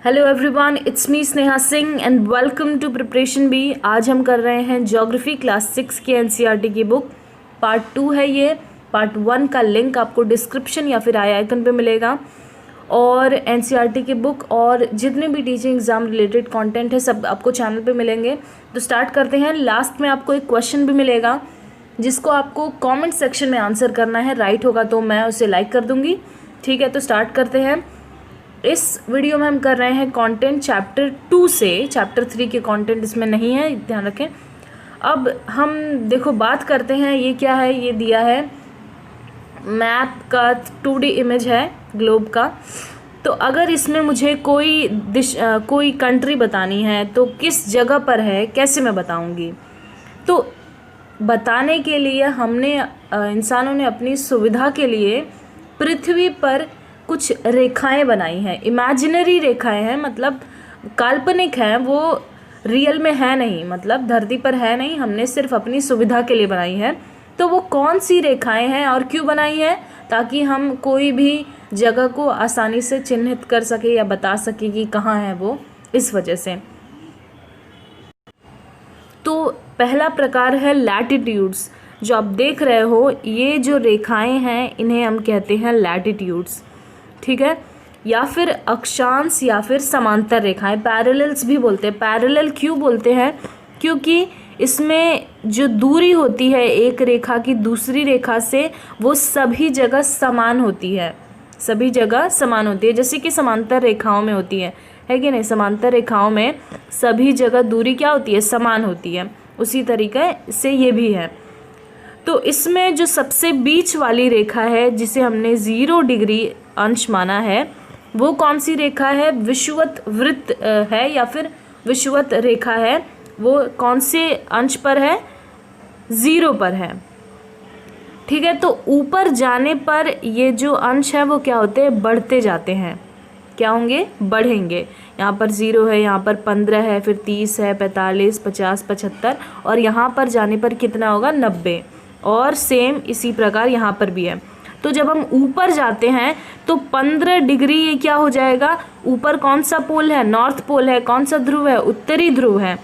Hello everyone, it's me Sneha Singh and welcome to preparation B. आज हम कर रहे हैं ज्योग्राफी क्लास 6 की एनसीईआरटी की बुक। पार्ट 2 है ये। पार्ट 1 का लिंक आपको डिस्क्रिप्शन या फिर आई आइकन पे मिलेगा। और एनसीईआरटी की बुक और जितने भी टीचिंग एग्जाम रिलेटेड कंटेंट है सब आपको चैनल पे मिलेंगे। तो स्टार्ट करते हैं। लास्ट में आपको एक क्वेश्चन भी मिलेगा जिसको आपको कमेंट सेक्शन में आंसर करना है। राइट होगा तो मैं उसे लाइक कर दूंगी। ठीक है, तो स्टार्ट करते हैं। इस वीडियो में हम कर रहे हैं कंटेंट चैप्टर 2 से। चैप्टर 3 के कंटेंट इसमें नहीं है, ध्यान रखें। अब हम देखो बात करते हैं, ये क्या है। ये दिया है मैप का 2D इमेज है ग्लोब का। तो अगर इसमें मुझे कोई कंट्री बतानी है तो किस जगह पर है, कैसे मैं बताऊंगी। तो बताने के लिए हमने इंसानों ने अपनी सुविधा के लिए पृथ्वी पर कुछ रेखाएं बनाई हैं। इमेजिनरी रेखाएं हैं, मतलब काल्पनिक हैं, वो रियल में है नहीं, मतलब धरती पर है नहीं, हमने सिर्फ अपनी सुविधा के लिए बनाई है। तो वो कौन सी रेखाएं हैं और क्यों बनाई है, ताकि हम कोई भी जगह को आसानी से चिन्हित कर सके या बता सके कि कहाँ है वो, इस वजह से। तो पहला प्रकार है लैटिट्यूड्स। जो आप देख रहे हो ये जो रेखाएं हैं इन्हें हम कहते हैं लैटिट्यूड्स। ठीक है, या फिर अक्षांश या फिर समांतर रेखाएं, पैरेलल्स भी बोलते हैं। पैरेलल क्यों बोलते हैं, क्योंकि इसमें जो दूरी होती है एक रेखा की दूसरी रेखा से, वो सभी जगह समान होती है। सभी जगह समान होती है, जैसे कि समांतर रेखाओं में होती है कि नहीं। समांतर रेखाओं में सभी जगह दूरी क्या होती है, समान होती है। उसी तरीके से ये भी है। तो इसमें जो सबसे बीच वाली रेखा है जिसे हमने 0 डिग्री अंश माना है, वो कौन सी रेखा है, विषुवत वृत्त है या फिर विषुवत रेखा है। वो कौन से अंश पर है, 0 पर है। ठीक है, तो ऊपर जाने पर ये जो अंश है वो क्या होते हैं, बढ़ते जाते हैं। क्या होंगे, बढ़ेंगे। यहाँ पर 0 है, यहाँ पर 15 है, फिर 30 है, 45, 50, 75 और यहाँ पर जाने पर कितना होगा, 90। और सेम इसी प्रकार यहाँ पर भी है। तो जब हम ऊपर जाते हैं तो 15 डिग्री ये क्या हो जाएगा, ऊपर कौन सा पोल है, नॉर्थ पोल है। कौन सा ध्रुव है, उत्तरी ध्रुव है,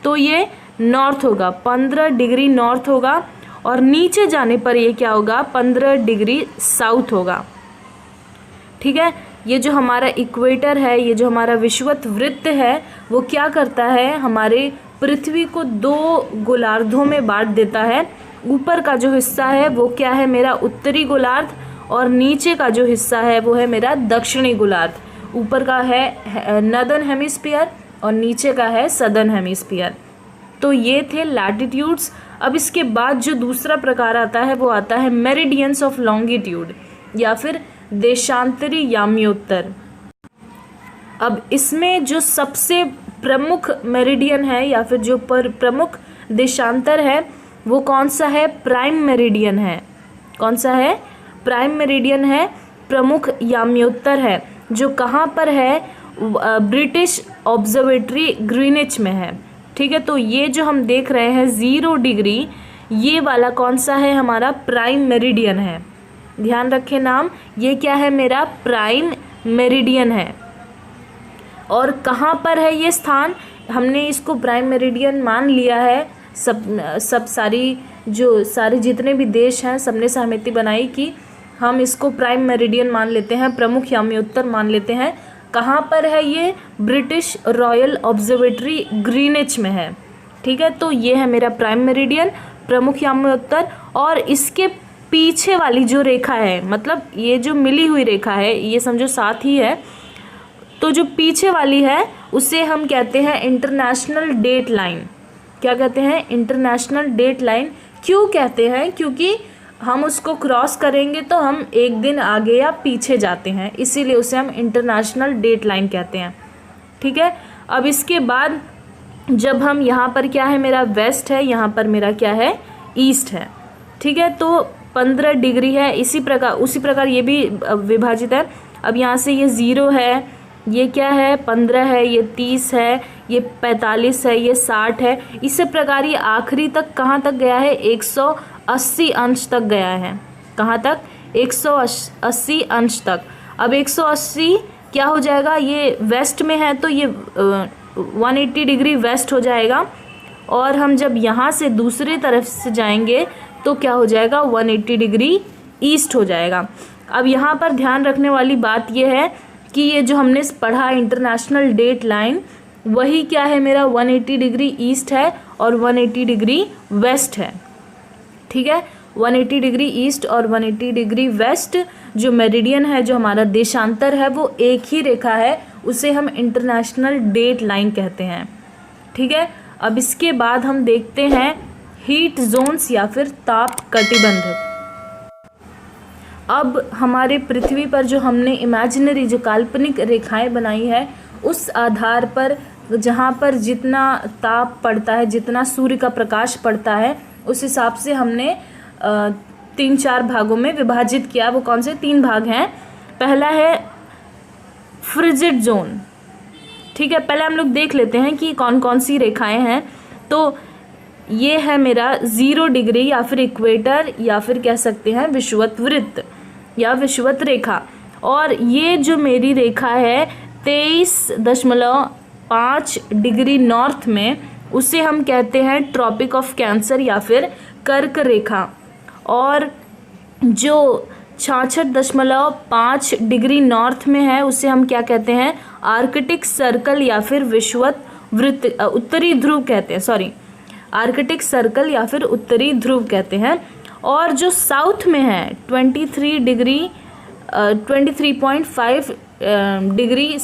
तो ये नॉर्थ होगा, 15 डिग्री नॉर्थ होगा। और नीचे जाने पर ये क्या होगा, 15 डिग्री साउथ होगा। ठीक है, ये जो हमारा इक्वेटर है, ये जो हमारा विषुवत वृत्त है, वो क्या करता है, हमारे पृथ्वी को 2 गोलार्धों में बांट देता है। ऊपर का जो हिस्सा है वो क्या है, मेरा उत्तरी गोलार्ध, और नीचे का जो हिस्सा है वो है मेरा दक्षिणी गोलार्ध। ऊपर का है नॉर्दर्न हेमिस्फीयर और नीचे का है सदर्न हेमिस्फीयर। तो ये थे लैटिट्यूड्स। अब इसके बाद जो दूसरा प्रकार आता है वो आता है मेरिडियंस ऑफ लॉन्गिट्यूड या फिर देशांतरी याम्योत्तर। अब इसमें जो सबसे प्रमुख मेरिडियन है या फिर जो प्रमुख देशांतर है वो कौन सा है, प्राइम मेरिडियन है। कौन सा है, प्राइम मेरिडियन है, प्रमुख याम्योत्तर है, जो कहाँ पर है, ब्रिटिश ऑब्जर्वेटरी ग्रीनिच में है। ठीक है, तो ये जो हम देख रहे हैं 0 डिग्री, ये वाला कौन सा है, हमारा प्राइम मेरिडियन है। ध्यान रखें नाम, ये क्या है, मेरा प्राइम मेरिडियन है। और कहाँ पर है ये स्थान, हमने इसको प्राइम मेरिडियन मान लिया है। सब सारे जितने भी देश हैं सबने सहमति बनाई कि हम इसको प्राइम मेरिडियन मान लेते हैं, प्रमुख याम्योत्तर मान लेते हैं। कहाँ पर है ये, ब्रिटिश रॉयल ऑब्जर्वेटरी ग्रीनिच में है। ठीक है, तो ये है मेरा प्राइम मेरिडियन, प्रमुख याम्योत्तर। और इसके पीछे वाली जो रेखा है, मतलब ये जो मिली हुई रेखा है, ये समझो साथ ही है, तो जो पीछे वाली है उसे हम कहते हैं इंटरनेशनल डेट लाइन। क्या कहते हैं, इंटरनेशनल डेट लाइन। क्यों कहते हैं, क्योंकि हम उसको क्रॉस करेंगे तो हम एक दिन आगे या पीछे जाते हैं, इसीलिए उसे हम इंटरनेशनल डेट लाइन कहते हैं। ठीक है, अब इसके बाद जब हम यहाँ पर क्या है, मेरा वेस्ट है, यहाँ पर मेरा क्या है, ईस्ट है। ठीक है, तो 15 डिग्री है, उसी प्रकार ये भी विभाजित है। अब यहाँ से ये 0 है, ये क्या है, 15 है, ये 30 है, ये 45 है, ये 60 है। इसी प्रकार ये आखिरी तक कहाँ तक गया है, 180 अंश तक गया है। कहाँ तक, 180 अंश तक। अब 180 क्या हो जाएगा, ये वेस्ट में है तो ये 180 डिग्री वेस्ट हो जाएगा, और हम जब यहाँ से दूसरी तरफ से जाएंगे तो क्या हो जाएगा, 180 डिग्री ईस्ट हो जाएगा। अब यहाँ पर ध्यान रखने वाली बात ये है कि ये जो हमने पढ़ा इंटरनेशनल डेट लाइन, वही क्या है, मेरा 180 डिग्री ईस्ट है और 180 डिग्री वेस्ट है। ठीक है, 180 डिग्री ईस्ट और 180 डिग्री वेस्ट जो मेरिडियन है, जो हमारा देशांतर है, वो एक ही रेखा है, उसे हम इंटरनेशनल डेट लाइन कहते हैं। ठीक है, अब इसके बाद हम देखते हैं हीट जोन्स या फिर ताप कटिबंध। अब हमारे पृथ्वी पर जो हमने इमेजिनरी, जो काल्पनिक रेखाएं बनाई है, उस आधार पर जहाँ पर जितना ताप पड़ता है, जितना सूर्य का प्रकाश पड़ता है, उस हिसाब से हमने 3-4 भागों में विभाजित किया। वो कौन से 3 भाग हैं? पहला है फ्रिजिड जोन। ठीक है, पहले हम लोग देख लेते हैं कि कौन कौन सी रेखाएं हैं। तो ये है मेरा 0 डिग्री या फिर इक्वेटर, या फिर कह सकते हैं विषुवत वृत्त या विषुवत रेखा। और ये जो मेरी रेखा है 23.5 डिग्री नॉर्थ में, उसे हम कहते हैं ट्रॉपिक ऑफ कैंसर या फिर कर्क रेखा। और जो 66.5 डिग्री नॉर्थ में है, उसे हम क्या कहते हैं, आर्कटिक सर्कल या फिर विषुवत वृत्त, उत्तरी ध्रुव कहते हैं, सॉरी, आर्कटिक सर्कल या फिर उत्तरी ध्रुव कहते हैं। और जो साउथ में है 23.5 डिग्री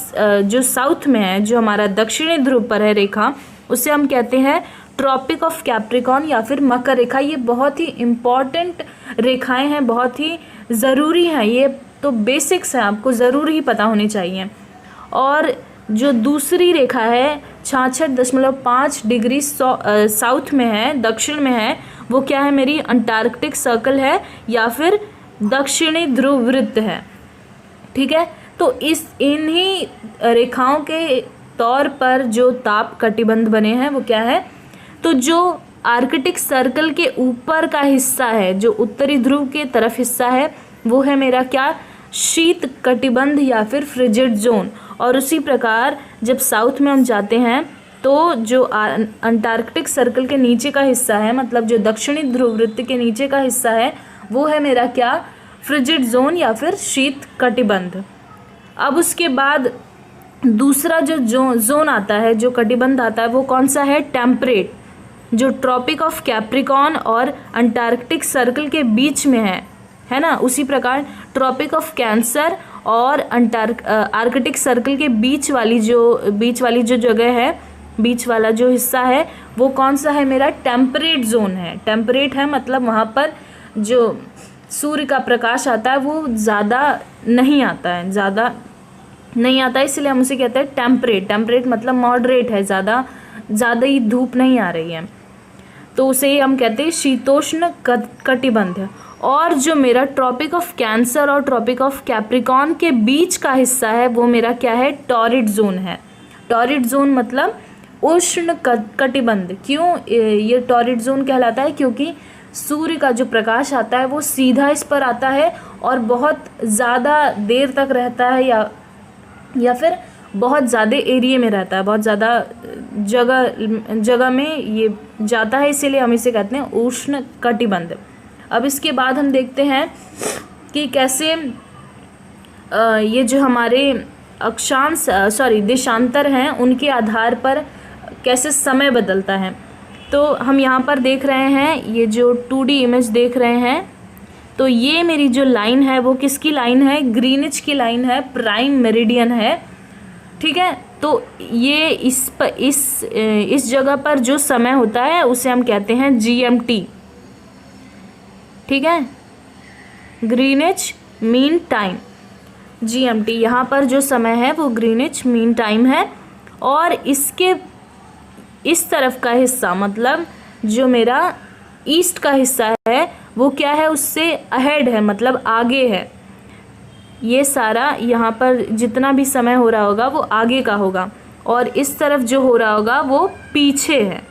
जो साउथ में है, जो हमारा दक्षिणी ध्रुव पर है रेखा, उसे हम कहते हैं ट्रॉपिक ऑफ कैप्रिकॉन या फिर मकर रेखा। ये बहुत ही इम्पॉर्टेंट रेखाएं हैं, बहुत ही ज़रूरी हैं, ये तो बेसिक्स हैं, आपको ज़रूर ही पता होनी चाहिए। और जो दूसरी रेखा है 66.5 डिग्री साउथ में है, दक्षिण में है, वो क्या है, मेरी अंटार्कटिक सर्कल है या फिर दक्षिणी ध्रुव वृत्त है। ठीक है, तो इन्हीं रेखाओं के तौर पर जो ताप कटिबंध बने हैं वो क्या है, तो जो आर्कटिक सर्कल के ऊपर का हिस्सा है, जो उत्तरी ध्रुव के तरफ हिस्सा है, वो है मेरा क्या, शीत कटिबंध या फिर फ्रिजिड जोन। और उसी प्रकार जब साउथ में हम जाते हैं तो जो अंटार्कटिक सर्कल के नीचे का हिस्सा है, मतलब जो दक्षिणी ध्रुव वृत्त के नीचे का हिस्सा है, वो है मेरा क्या, फ्रिजिड जोन या फिर शीत कटिबंध। अब उसके बाद दूसरा जो जोन आता है, जो कटिबंध आता है, वो कौन सा है, टेम्परेट, जो ट्रॉपिक ऑफ कैप्रिकॉन और अंटार्कटिक सर्कल के बीच में है ना। उसी प्रकार ट्रॉपिक ऑफ कैंसर और आर्कटिक सर्कल के बीच वाली जो जगह है, बीच वाला जो हिस्सा है, वो कौन सा है, मेरा टेम्परेट जोन है। टेम्परेट है मतलब वहाँ पर जो सूर्य का प्रकाश आता है वो ज़्यादा नहीं आता है, इसलिए हम उसे कहते हैं टेम्परेट। टेम्परेट मतलब मॉडरेट है, ज़्यादा ही धूप नहीं आ रही है, तो उसे हम कहते हैं शीतोष्ण कटिबंध। और जो मेरा ट्रॉपिक ऑफ कैंसर और ट्रॉपिक ऑफ कैप्रिकॉन के बीच का हिस्सा है, वो मेरा क्या है, टॉरिड जोन है। टॉरिड जोन मतलब उष्ण कटिबंध। क्यों ये टॉरिड जोन कहलाता है, क्योंकि सूर्य का जो प्रकाश आता है वो सीधा इस पर आता है और बहुत ज़्यादा देर तक रहता है, या फिर बहुत ज़्यादा एरिया में रहता है, बहुत ज़्यादा जगह में ये जाता है, इसीलिए हम इसे कहते हैं उष्ण कटिबंध। अब इसके बाद हम देखते हैं कि कैसे ये जो हमारे देशांतर हैं, उनके आधार पर कैसे समय बदलता है। तो हम यहाँ पर देख रहे हैं, ये जो 2D इमेज देख रहे हैं, तो ये मेरी जो लाइन है वो किसकी लाइन है, ग्रीनिच की लाइन है, प्राइम मेरिडियन है। ठीक है, तो ये इस जगह पर जो समय होता है उसे हम कहते हैं GMT। ठीक है, ग्रीनिच मीन टाइम, GMT। यहाँ पर जो समय है वो ग्रीनिच मीन टाइम है। और इसके इस तरफ का हिस्सा, मतलब जो मेरा ईस्ट का हिस्सा है, वो क्या है, उससे अहेड है, मतलब आगे है। ये सारा यहाँ पर जितना भी समय हो रहा होगा वो आगे का होगा, और इस तरफ जो हो रहा होगा वो पीछे है।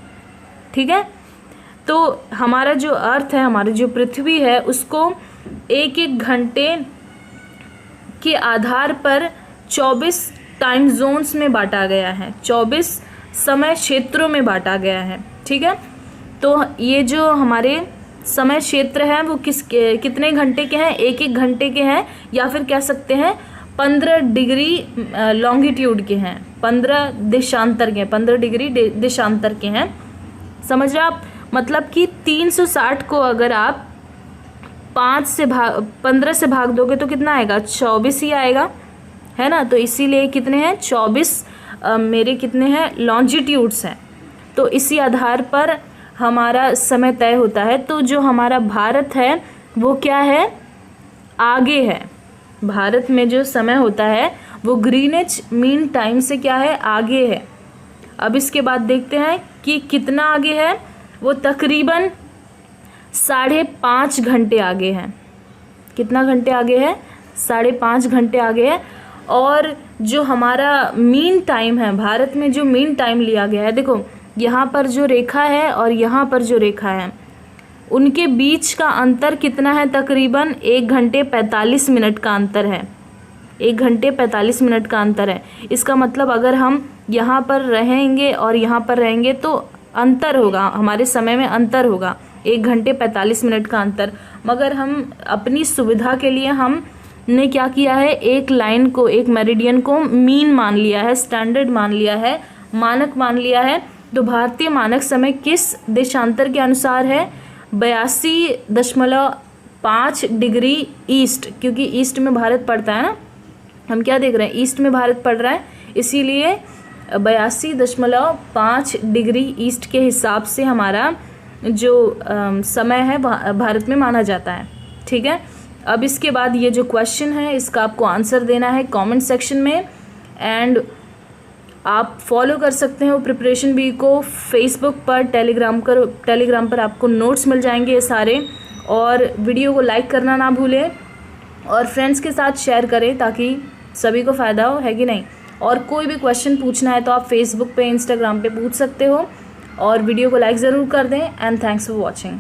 ठीक है, तो हमारा जो अर्थ है, हमारी जो पृथ्वी है, उसको 1-1 घंटे के आधार पर 24 टाइम जोन्स में बांटा गया है, 24 समय क्षेत्रों में बांटा गया है। ठीक है, तो ये जो हमारे समय क्षेत्र हैं वो कितने घंटे के हैं, एक एक घंटे के हैं, या फिर कह सकते हैं 15 डिग्री लॉन्गिट्यूड के हैं, 15 देशांतर के हैं, 15 डिग्री देशांतर के हैं। समझ रहे आप, मतलब कि 360 को अगर आप 15 से भाग दोगे तो कितना आएगा, 24 ही आएगा, है ना। तो इसीलिए कितने हैं, 24 मेरे कितने हैं लॉन्जिट्यूड्स हैं। तो इसी आधार पर हमारा समय तय होता है। तो जो हमारा भारत है वो क्या है, आगे है। भारत में जो समय होता है वो ग्रीनिच मीन टाइम से क्या है, आगे है। अब इसके बाद देखते हैं कि कितना आगे है, वो तकरीबन 5.5 घंटे आगे है। कितना घंटे आगे है, 5.5 घंटे आगे है। और जो हमारा मीन टाइम है, भारत में जो मीन टाइम लिया गया है, देखो यहाँ पर जो रेखा है और यहाँ पर जो रेखा है, उनके बीच का अंतर कितना है, तकरीबन 1 घंटे 45 मिनट का अंतर है। 1 घंटे 45 मिनट का अंतर है। इसका मतलब अगर हम यहाँ पर रहेंगे और यहाँ पर रहेंगे तो अंतर होगा, हमारे समय में अंतर होगा, 1 घंटे 45 मिनट का अंतर। मगर हम अपनी सुविधा के लिए हमने क्या किया है, एक लाइन को, एक मेरिडियन को मीन मान लिया है, स्टैंडर्ड मान लिया है, मानक मान लिया है। तो भारतीय मानक समय किस देशांतर के अनुसार है, 82.5 डिग्री ईस्ट, क्योंकि ईस्ट में भारत पड़ता है ना, हम क्या देख रहे हैं, ईस्ट में भारत पड़ रहा है, इसीलिए 82.5 डिग्री ईस्ट के हिसाब से हमारा जो समय है भारत में माना जाता है। ठीक है, अब इसके बाद ये जो क्वेश्चन है इसका आपको आंसर देना है कमेंट सेक्शन में। एंड आप फॉलो कर सकते हो प्रिपरेशन बी को फेसबुक पर, टेलीग्राम पर आपको नोट्स मिल जाएंगे ये सारे। और वीडियो को लाइक करना ना भूलें और फ्रेंड्स के साथ शेयर करें ताकि सभी को फ़ायदा हो, है कि नहीं। और कोई भी क्वेश्चन पूछना है तो आप फेसबुक पे, इंस्टाग्राम पे पूछ सकते हो। और वीडियो को लाइक ज़रूर कर दें। And thanks for watching.